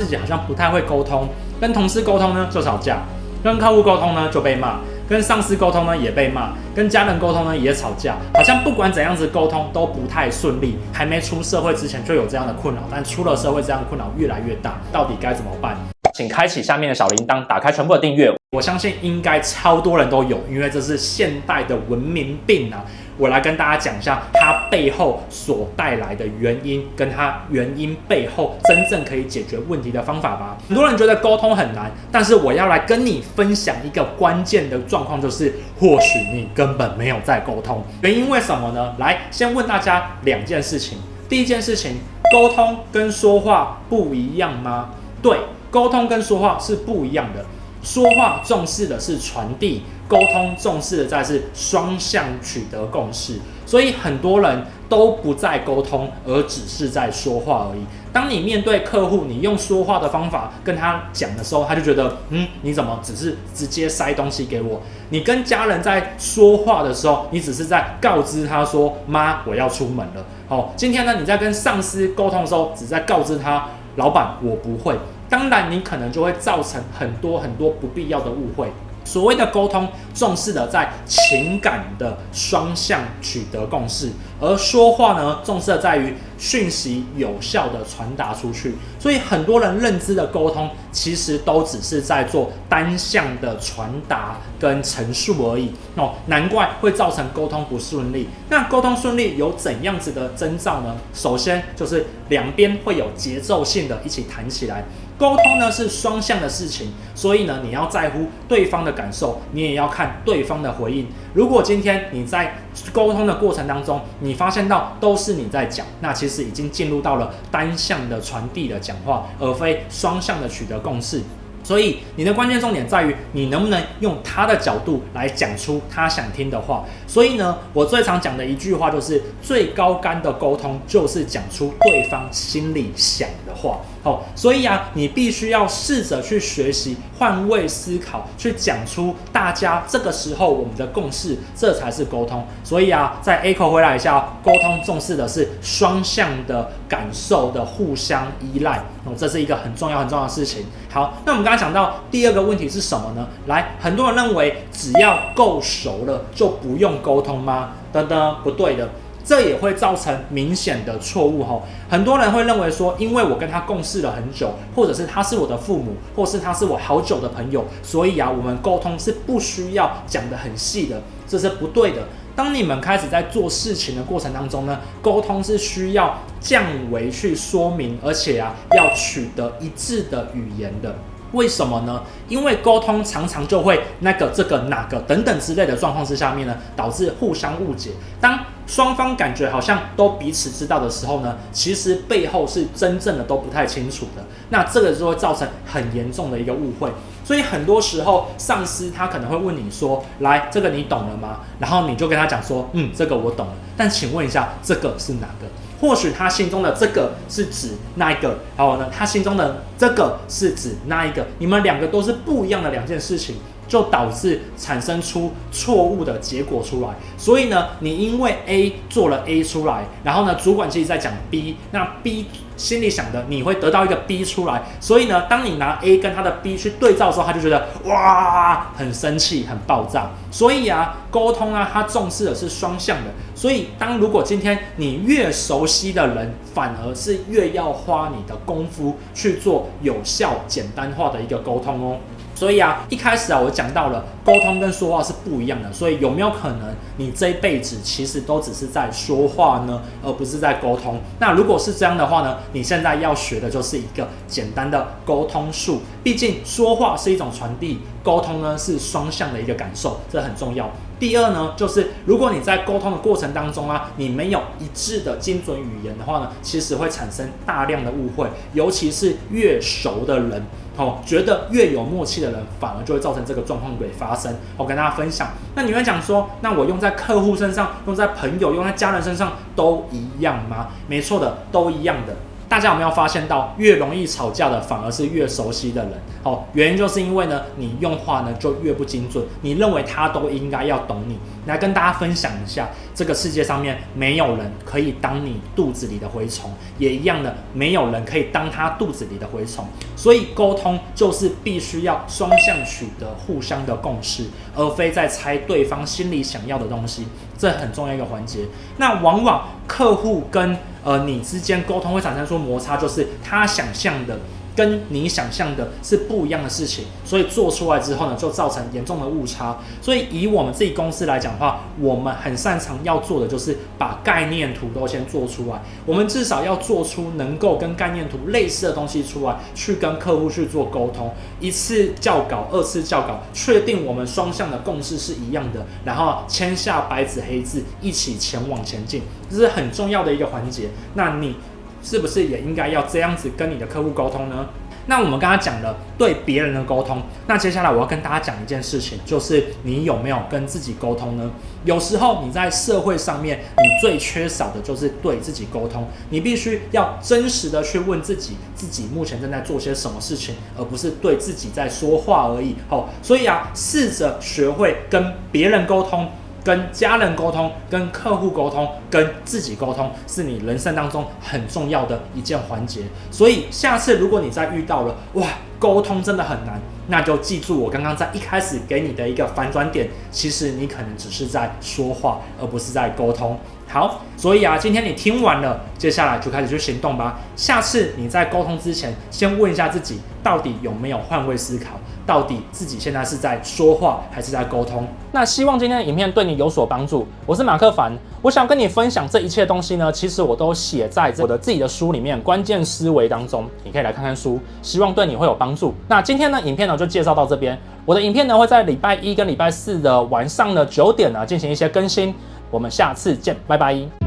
自己好像不太会沟通，跟同事沟通呢就吵架，跟客户沟通呢就被骂，跟上司沟通呢也被骂，跟家人沟通呢也吵架，好像不管怎样子沟通都不太顺利。还没出社会之前就有这样的困扰，但出了社会这样的困扰越来越大，到底该怎么办？请开启下面的小铃铛，打开全部的订阅。我相信应该超多人都有，因为这是现代的文明病啊。我来跟大家讲一下它背后所带来的原因，跟它原因背后真正可以解决问题的方法吧。很多人觉得沟通很难，但是我要来跟你分享一个关键的状况，就是或许你根本没有在沟通。原因为什么呢？来，先问大家两件事情。第一件事情，沟通跟说话不一样吗？对，沟通跟说话是不一样的。说话重视的是传递，沟通重视的是双向取得共识。所以很多人都不在沟通，而只是在说话而已。当你面对客户，你用说话的方法跟他讲的时候，他就觉得，你怎么只是直接塞东西给我？你跟家人在说话的时候，你只是在告知他说，妈，我要出门了。今天呢，你在跟上司沟通的时候，只在告知他，老板，我不会。当然，你可能就会造成很多不必要的误会。所谓的沟通，重视的在情感的双向取得共识，而说话呢，重视的在于讯息有效的传达出去。所以很多人认知的沟通，其实都只是在做单向的传达跟陈述而已。难怪会造成沟通不顺利。那沟通顺利有怎样子的征兆呢？首先就是两边会有节奏性的一起谈起来。沟通呢是双向的事情，所以呢你要在乎对方的感受，你也要看对方的回应。如果今天你在沟通的过程当中，你发现到都是你在讲，那其实已经进入到了单向的传递的讲话，而非双向的取得共识。所以你的关键重点在于你能不能用他的角度来讲出他想听的话。所以呢，我最常讲的一句话就是最高竿的沟通就是讲出对方心里想的话。所以你必须要试着去学习换位思考，去讲出大家这个时候我们的共识，这才是沟通。所以再 echo 回来一下，沟通重视的是双向的感受的互相依赖，这是一个很重要的事情。好，那我们刚才讲到第二个问题是什么呢？来，很多人认为只要够熟了就不用沟通吗？不对的。这也会造成明显的错误。很多人会认为说，因为我跟他共事了很久，或者是他是我的父母，或是他是我好久的朋友，所以我们沟通是不需要讲得很细的，这是不对的。当你们开始在做事情的过程当中呢，沟通是需要降维去说明，而且要取得一致的语言的。为什么呢？因为沟通常常就会那个这个哪个等等之类的状况之下面呢，导致互相误解。当双方感觉好像都彼此知道的时候呢，其实背后是真正的都不太清楚的。那这个就会造成很严重的一个误会。所以很多时候上司他可能会问你说，来，这个你懂了吗？然后你就跟他讲说，这个我懂了，但请问一下，这个是哪个？或许他心中的这个是指那一个，然后呢，他心中的这个是指那一个，你们两个都是不一样的两件事情，就导致产生出错误的结果出来。所以呢，你因为 A 做了 A 出来，然后呢，主管其实在讲 B， 那 B 心里想的你会得到一个 B 出来，所以呢，当你拿 A 跟他的 B 去对照的时候，他就觉得哇，很生气，很爆炸。所以沟通他重视的是双向的。所以如果今天你越熟悉的人，反而是越要花你的功夫去做有效简单化的一个沟通哦。所以一开始我讲到了沟通跟说话是不一样的，所以有没有可能你这一辈子其实都只是在说话呢，而不是在沟通？那如果是这样的话呢，你现在要学的就是一个简单的沟通术。毕竟说话是一种传递，沟通呢是双向的一个感受，这很重要。第二呢，就是如果你在沟通的过程当中你没有一致的精准语言的话呢，其实会产生大量的误会，尤其是越熟的人。觉得越有默契的人，反而就会造成这个状况给发生。我跟大家分享，那你会讲说，那我用在客户身上，用在朋友，用在家人身上都一样吗？没错的，都一样的。大家有没有发现到，越容易吵架的反而是越熟悉的人？原因就是因为呢，你用话呢就越不精准，你认为他都应该要懂你，来跟大家分享一下，这个世界上面没有人可以当你肚子里的蛔虫，也一样的，没有人可以当他肚子里的蛔虫。所以沟通就是必须要双向取得互相的共识，而非在猜对方心里想要的东西，这很重要一个环节。那往往客户跟你之间沟通会产生出摩擦，就是他想象的跟你想象的是不一样的事情，所以做出来之后呢，就造成严重的误差。所以以我们自己公司来讲的话，我们很擅长要做的就是把概念图都先做出来，我们至少要做出能够跟概念图类似的东西出来，去跟客户去做沟通，一次校稿，二次校稿，确定我们双向的共识是一样的，然后签下白纸黑字，一起前往前进，这是很重要的一个环节。那你是不是也应该要这样子跟你的客户沟通呢？那我们刚刚讲了对别人的沟通，那接下来我要跟大家讲一件事情，就是你有没有跟自己沟通呢？有时候你在社会上面，你最缺少的就是对自己沟通，你必须要真实的去问自己，自己目前正在做些什么事情，而不是对自己在说话而已。所以试着学会跟别人沟通，跟家人沟通，跟客户沟通，跟自己沟通，是你人生当中很重要的一件环节。所以下次如果你再遇到了沟通真的很难，那就记住我刚刚在一开始给你的一个反转点，其实你可能只是在说话，而不是在沟通。好，所以今天你听完了，接下来就开始去行动吧。下次你在沟通之前，先问一下自己，到底有没有换位思考，到底自己现在是在说话还是在沟通。那希望今天的影片对你有所帮助。我是马克凡，我想跟你分享这一切东西呢，其实我都写在我的自己的书里面《关键思维》当中，你可以来看看书，希望对你会有帮助。那今天呢，影片呢就介绍到这边。我的影片呢会在礼拜一跟礼拜四的晚上的9点呢进行一些更新。我们下次见，拜拜。